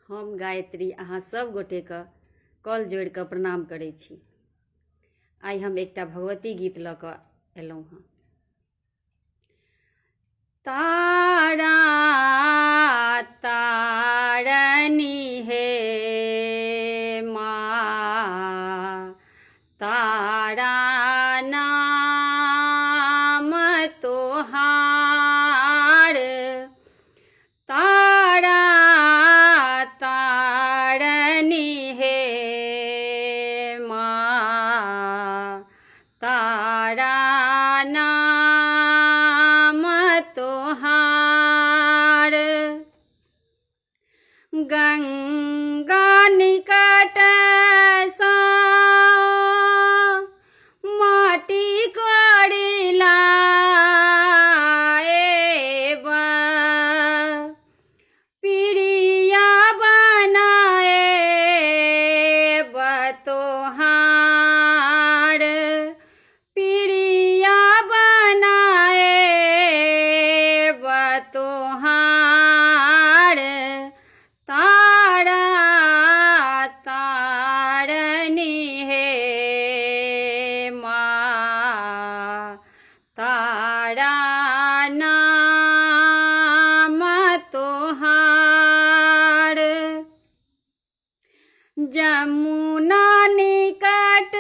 हम गायत्री अहाँ सब गोटे के कल जोड़ के प्रणाम करै छी। आइ हम एकटा भगवती गीत लऽ कऽ एलहुँ हँ। तारा तारनी हे माँ, तारा नाम तोहार। तारा तारनी हे माँ, तारा नाम तोहार। गंगा निकट सँ माटी कोड़िला पिड़िया बनाए तोहार। पिड़िया बनाए तोहार। तारा तारनी हे माँ, तारा नाम तोहार। जमुना निकट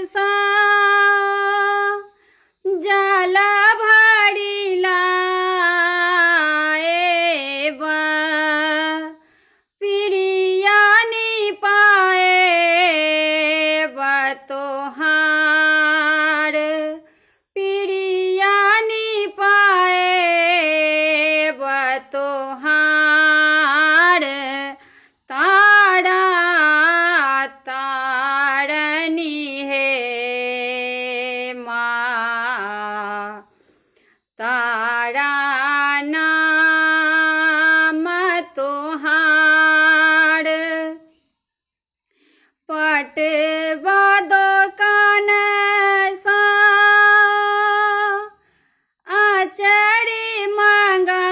सँ जल भरिला पिड़िया निपाए तोहार। पिड़िया निपाए तोहार। तारा तारनी हे माँ, तारा नाम तोहार। पटवा दोकान सँ आचरी मंगाएब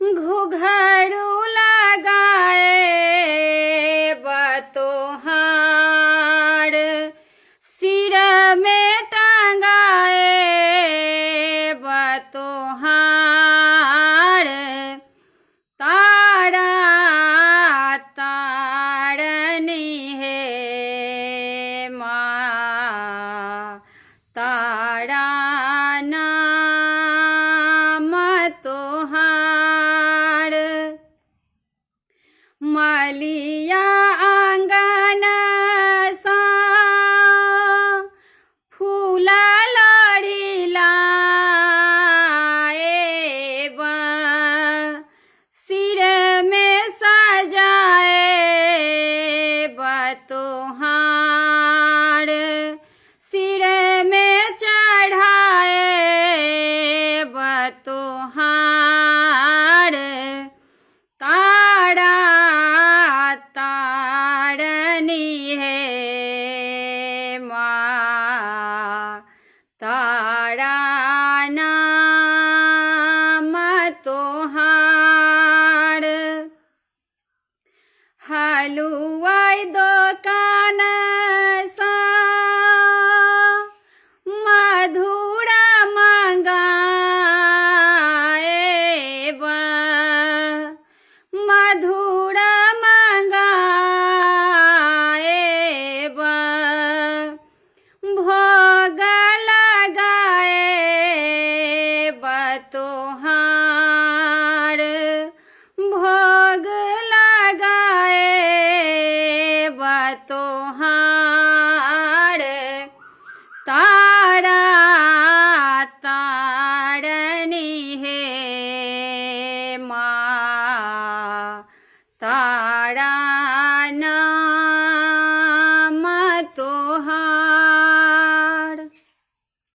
घुघरू लगाएब तोहार। सिर में टंगाएब तोहार। तारा तारनी हे माँ, तारा नाम तोहार। मलिया आंगन सँ फूल लोढ़िला सिर में सजाएब तोहार। सिर में चढ़ाएब तोहार। तारा तारनी हे माँ, तारा नाम तोहार। हलुआई दोकान सँ मधुरा मंगाएब मधुरा मंगाएब भोग लगाएब तोहार। भोग लगाएब तोहार। तारा तारनी हे माँ, तारा